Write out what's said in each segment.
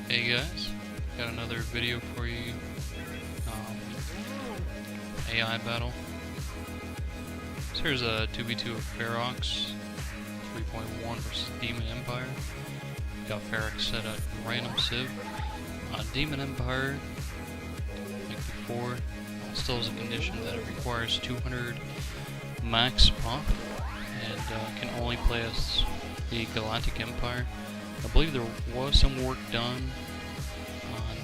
Hey guys, got another video for you. AI battle. So here's a 2v2 of Ferox 3.1 versus Demon Empire. Got Ferox set at random civ. Demon Empire, like before, still has a condition that it requires 200 max pop and can only play as the Galactic Empire. I believe there was some work done on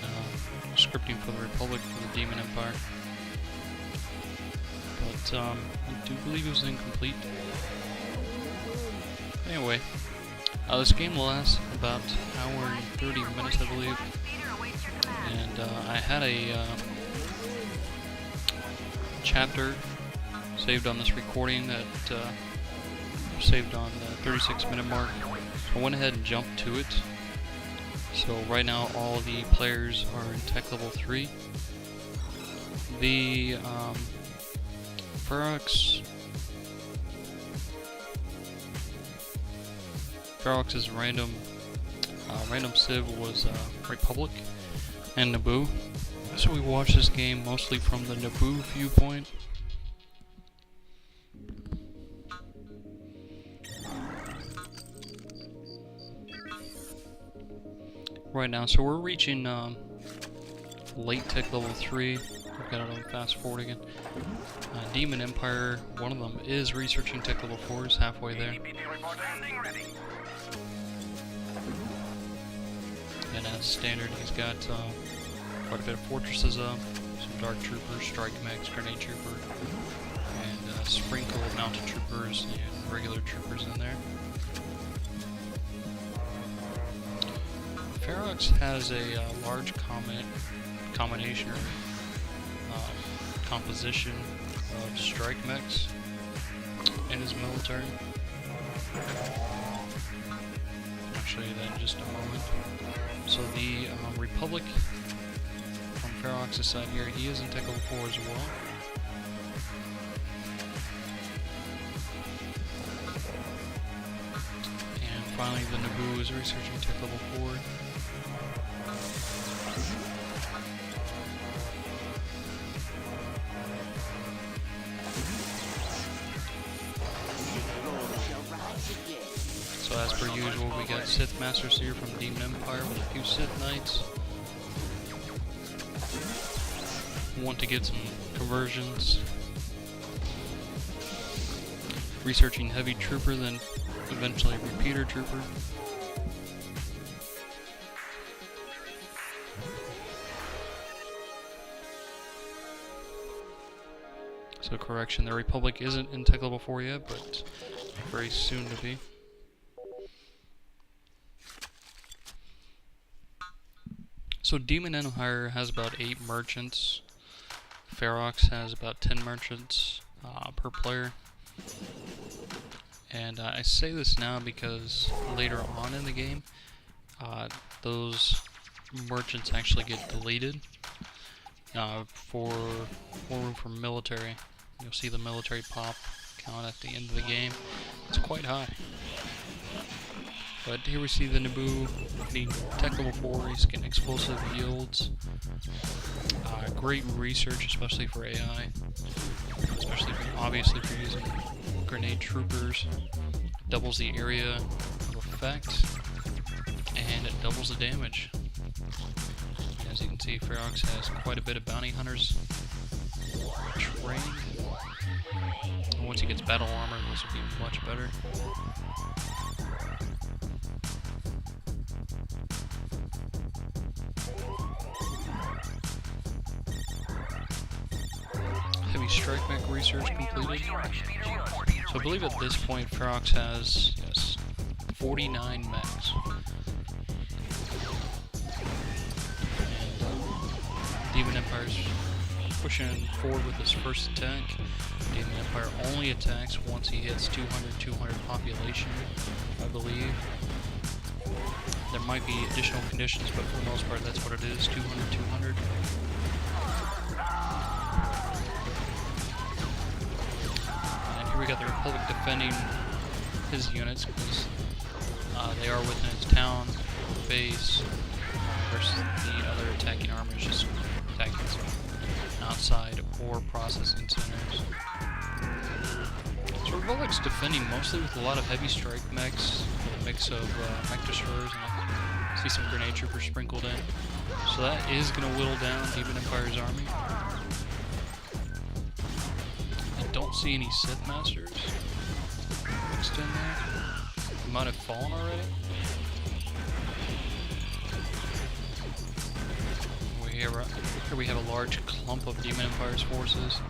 scripting for the Republic for the Demon Empire, but I do believe it was incomplete. Anyway, this game lasts about an hour and 30 minutes, I believe, and I had a chapter saved on this recording that saved on the 36-minute mark. I went ahead and jumped to it. So right now all the players are in tech level 3. The Ferox's random civ was Republic and Naboo. So we watched this game mostly from the Naboo viewpoint. Right now, so we're reaching late tech level 3. I've got it on fast forward again. Demon Empire, one of them is researching tech level 4, is halfway there. And as standard, he's got quite a bit of fortresses up, some dark troopers, strike mechs, grenade trooper, and a sprinkle of mounted troopers and regular troopers in there. Ferox has a large combination or composition of strike mechs in his military. I'll show you that in just a moment. So the Republic on Ferox's side here, he is in tech level 4 as well. And finally the Naboo is researching tech level 4. So as per usual, we got Sith Masters here from Demon Empire with a few Sith Knights. Want to get some conversions. Researching Heavy Trooper, then eventually Repeater Trooper. So correction, the Republic isn't in tech level 4 yet, but very soon to be. So Demon Empire has about 8 merchants. Ferox has about 10 merchants per player. And I say this now because later on in the game, those merchants actually get deleted for more room for military. You'll see the military pop count at the end of the game. It's quite high. But here we see the Naboo getting tech level 4, he's getting explosive yields. Great research, especially for AI. Especially obviously for using grenade troopers. Doubles the area of effect, and it doubles the damage. As you can see, Ferox has quite a bit of bounty hunters trained. And once he gets battle armor, this will be much better. Heavy strike mech research completed. So I believe at this point Ferox has 49 mechs. And Demon Empire's pushing forward with his first attack. Demon Empire only attacks once he hits 200 population, I believe. There might be additional conditions, but for the most part that's what it is, 200. And here we got the Republic defending his units, because they are within its town base. versus the other attacking armors just attacking some outside or processing centers. So Ferox defending mostly with a lot of heavy strike mechs, with a mix of mech destroyers, and I see some grenade troopers sprinkled in. So that is going to whittle down Demon Empire's army. I don't see any Sith Masters mixed in there. They might have fallen already. Here we have a large clump of Demon Empire's forces.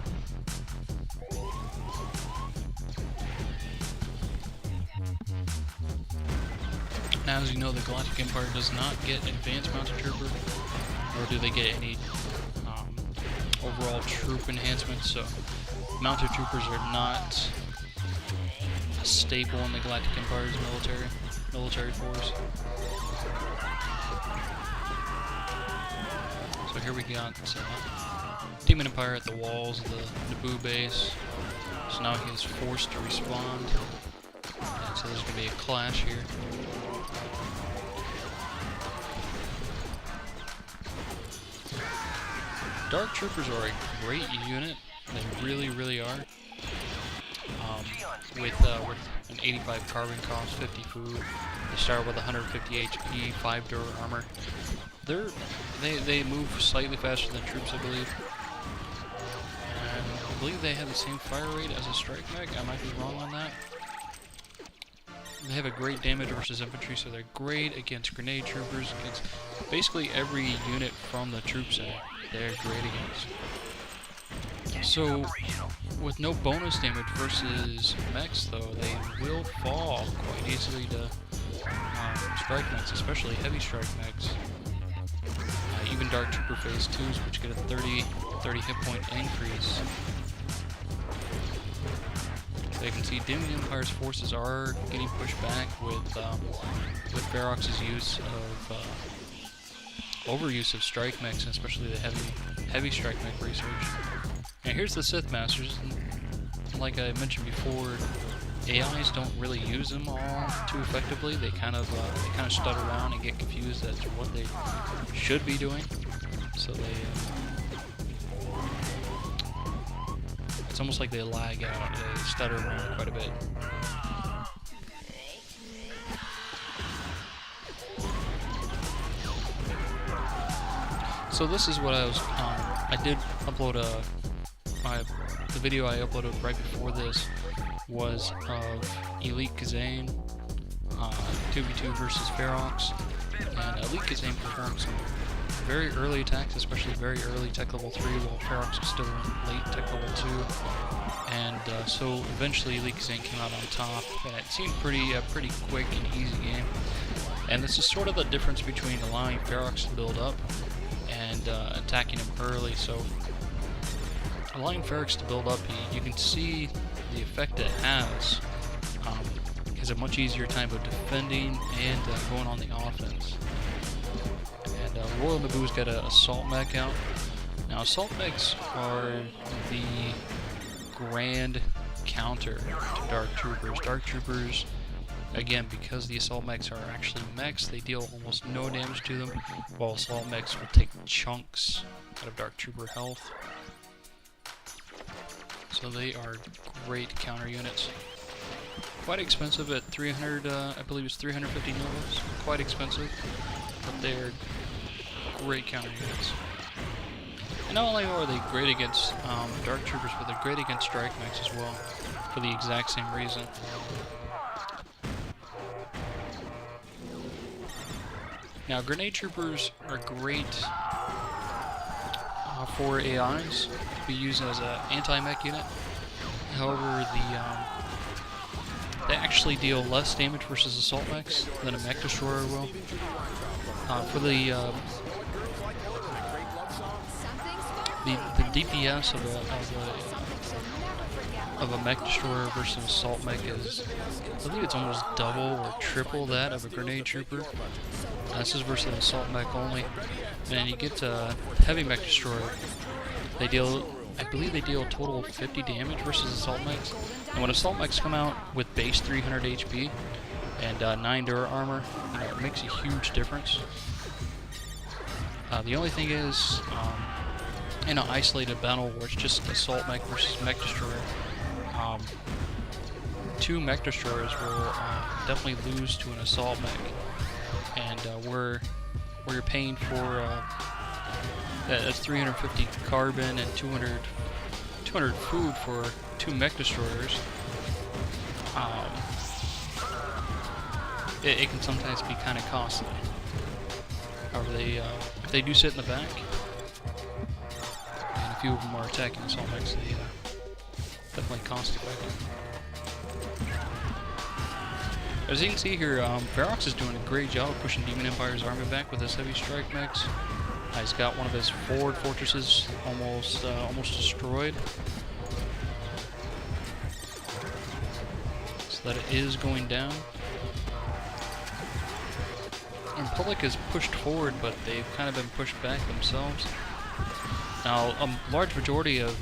Now, as you know, the Galactic Empire does not get Advanced Mounted Trooper, nor do they get any overall troop enhancements, so Mounted Troopers are not a staple in the Galactic Empire's military force. So here we got Demon Empire at the walls of the Naboo base, so now he is forced to respond, and so there's going to be a clash here. Dark Troopers are a great unit. They really, really are. With an 85 carbon cost, 50 food, they start with 150 HP, 5 Dura armor. They move slightly faster than troops, I believe. And I believe they have the same fire rate as a strike mech. I might be wrong on that. They have a great damage versus infantry, so they're great against grenade troopers, against basically every unit from the troop set. They're great against. So, with no bonus damage versus mechs, though, they will fall quite easily to strike mechs, especially heavy strike mechs. Even Dark Trooper Phase 2s, which get a 30 hit point increase. So you can see Demon Empire's forces are getting pushed back with Ferox's use of overuse of strike mechs, and especially the heavy strike mech research. And here's the Sith Masters. Like I mentioned before, AIs don't really use them all too effectively. They kind of stutter around and get confused as to what they should be doing. So it's almost like they lag out. They stutter around quite a bit. So this is what I was. I did upload the video I uploaded right before this was of Elite Kazane, 2v2 versus Ferox, and Elite Kazane performed some very early attacks, especially very early Tech Level 3, while Ferox was still in late Tech Level 2, and so eventually Elite Kazane came out on top, and it seemed pretty quick and easy game. And this is sort of the difference between allowing Ferox to build up and attacking him early. So allowing Ferox to build up, you can see the effect it has. Has a much easier time of defending and going on the offense. And Royal Naboo's got an assault mech out. Now assault mechs are the grand counter to Dark Troopers. Dark Troopers, again, because the assault mechs are actually mechs, they deal almost no damage to them, while assault mechs will take chunks out of Dark Trooper health. So they are great counter units. Quite expensive at 300, I believe it's 350 novas. Quite expensive, but they're great counter units. And not only are they great against Dark Troopers, but they're great against strike mechs as well, for the exact same reason. Now, grenade troopers are great for AIs to be used as an anti-mech unit. However, they actually deal less damage versus assault mechs than a mech destroyer will. For the DPS of a mech destroyer versus assault mech is, I believe it's almost double or triple that of a grenade trooper. This is versus assault mech only. And you get heavy mech destroyer. They deal, I believe they deal a total of 50 damage versus assault mechs. And when assault mechs come out with base 300 HP and 9 Dura armor, it makes a huge difference. The only thing is, in an isolated battle where it's just assault mech versus mech destroyer, 2 mech destroyers will definitely lose to an assault mech, and where you're paying for that's 350 carbon and 200 food for 2 mech destroyers. It can sometimes be kind of costly. However, if they do sit in the back, and a few of them are attacking assault mechs, they definitely cost effective. As you can see here, Ferox is doing a great job of pushing Demon Empire's army back with his heavy strike mechs. He's got one of his forward fortresses almost destroyed, so that it is going down. And Republic is pushed forward, but they've kind of been pushed back themselves. Now, a large majority of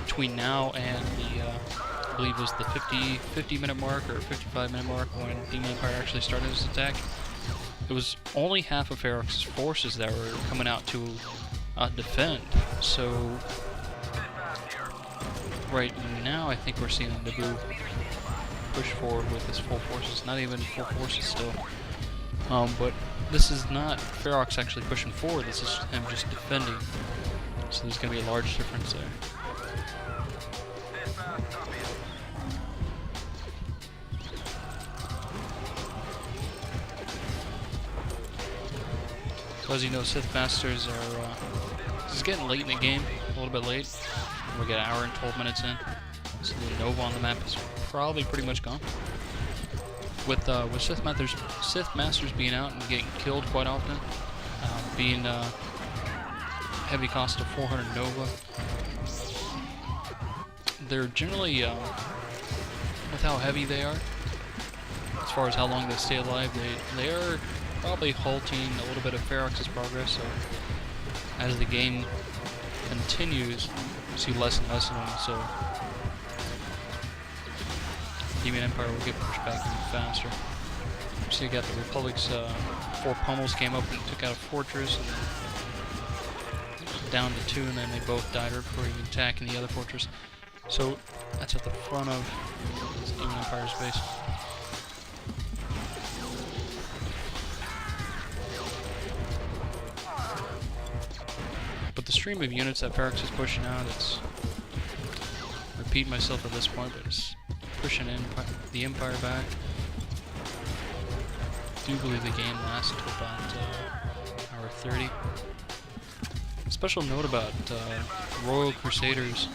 between now and the I believe it was the 50-minute mark or 55-minute mark when Demon Empire actually started his attack, it was only half of Ferox's forces that were coming out to defend. So right now, I think we're seeing Naboo push forward with his full forces. Not even full forces still. But this is not Ferox actually pushing forward. This is him just defending. So there's going to be a large difference there. So as you know, Sith Masters are it's getting late in the game, a little bit late. We got an hour and 12 minutes in, so the Nova on the map is probably pretty much gone. With Sith Masters being out and getting killed quite often, being heavy cost of 400 Nova, they're generally with how heavy they are, as far as how long they stay alive, they are probably halting a little bit of Ferox's progress. So as the game continues, you see less and less of them. So Demon Empire will get pushed back even faster. So you got the Republic's 4 pummels came up and took out a fortress, and then down to 2, and then they both died before even attacking the other fortress. So that's at the front of Demon Empire's base. But the stream of units that Ferox is pushing out, it's repeating myself at this point, but it's pushing the Empire back. I do believe the game lasts until about hour 30. Special note about Royal Crusaders.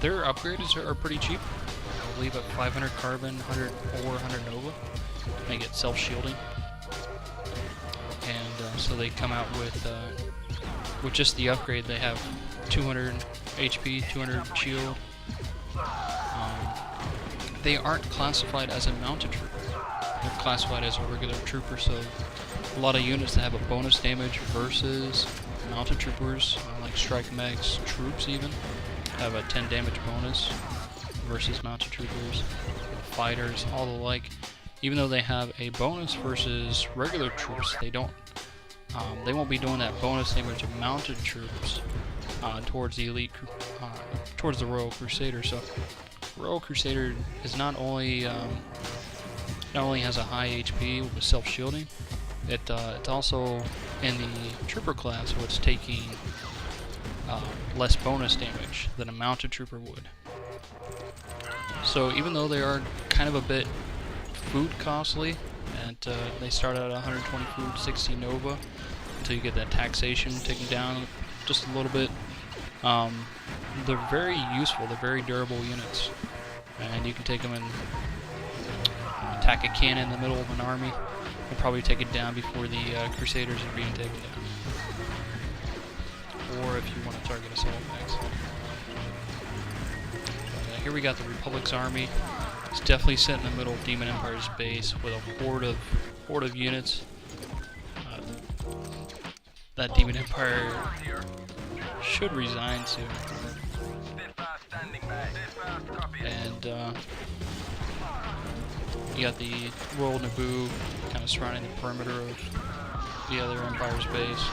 Their upgrades are pretty cheap. I believe at 500 carbon, 100 or 100 Nova. They get self-shielding. And so they come out with just the upgrade. They have 200 HP, 200 shield. They aren't classified as a mounted trooper. They're classified as a regular trooper, so a lot of units that have a bonus damage versus mounted troopers, like strike mechs, troops even, have a 10 damage bonus versus mounted troopers, fighters, all the like. Even though they have a bonus versus regular troops, they won't be doing that bonus damage of mounted troops towards the elite, towards the Royal Crusader. So Royal Crusader is not only has a high HP with self-shielding, it's also in the trooper class, so it's taking less bonus damage than a mounted trooper would. So even though they are kind of a bit food costly, and they start out at 120 food, 60 Nova, until you get that taxation taken down just a little bit. They're very useful, they're very durable units, and you can take them and attack a cannon in the middle of an army and probably take it down before the Crusaders are being taken down. Or if you want to target assault mechs. Here we got the Republic's army. It's definitely set in the middle of Demon Empire's base with a horde of units. That Demon Empire should resign soon. And you got the Royal Naboo kind of surrounding the perimeter of the other Empire's base.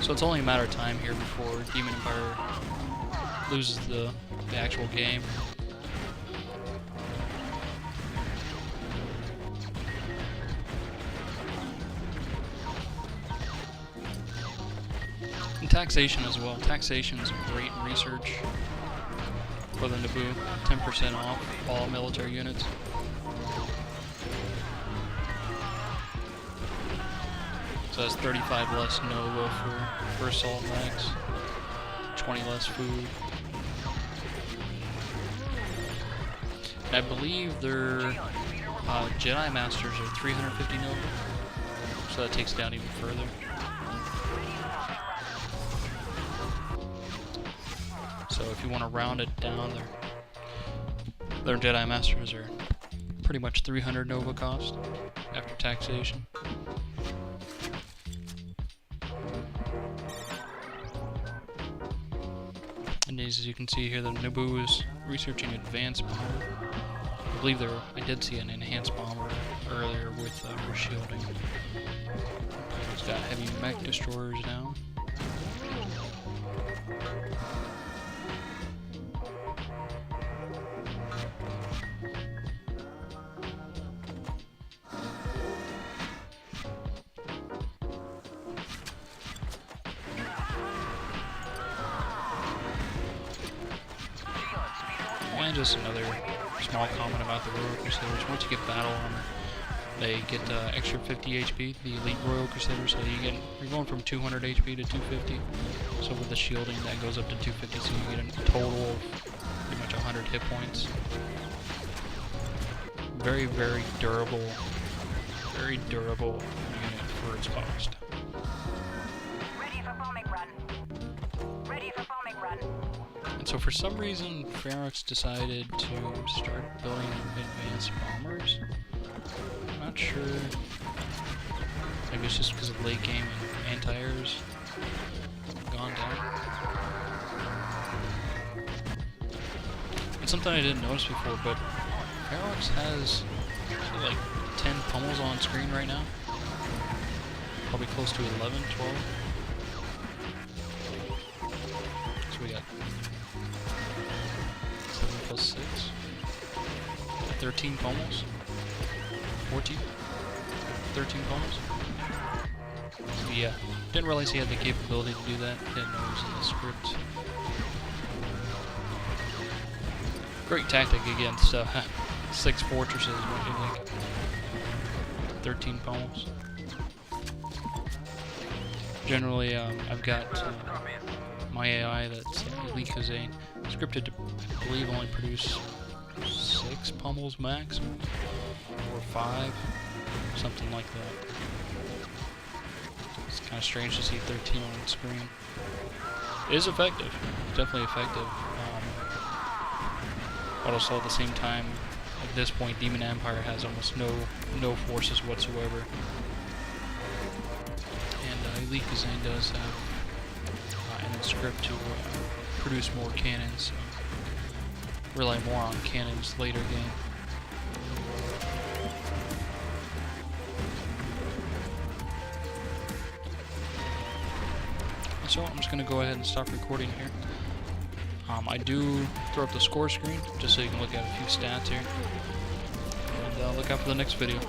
So it's only a matter of time here before Demon Empire loses the actual game. And taxation as well. Taxation is a great research for the Naboo. 10% off all military units. So that's 35 less Nova for assault max, 20 less food. And I believe their Jedi Masters are 350 Nova, so that takes it down even further. So if you want to round it down, their Jedi Masters are pretty much 300 Nova cost after taxation. And as you can see here, the Naboo is researching advanced bomber. I believe I did see an enhanced bomber earlier with shielding. It's got heavy mech destroyers now. And just another small comment about the Royal Crusaders. Once you get battle armor, they get extra 50 HP, the Elite Royal Crusaders, so you're going from 200 HP to 250. So with the shielding, that goes up to 250, so you get a total of pretty much 100 hit points. Very, very durable unit for its cost. Ready for bombing run. Ready for bombing run. And so for some reason, Ferox decided to start building advanced bombers. I'm not sure. Maybe it's just because of late game and anti-airs gone down. It's something I didn't notice before, but Ferox has like 10 pummels on screen right now. Probably close to 11, 12. So we got 7 plus 6. 13 pummels. 14. 13 pummels. So yeah, didn't realize he had the capability to do that. Didn't know it was in the script. Great tactic against 6 fortresses, what do you think? 13 pummels. Generally, I've got my AI that's Elite Kazane scripted to, I believe, only produce 6 pummels max, or 5, something like that. It's kind of strange to see 13 on screen. It is effective, definitely effective. But also at the same time, at this point, Demon Empire has almost no forces whatsoever. And Elite Kazane does have in the script to produce more cannons, so rely more on cannons later game. So I'm just going to go ahead and stop recording here. I do throw up the score screen just so you can look at a few stats here. And look out for the next video.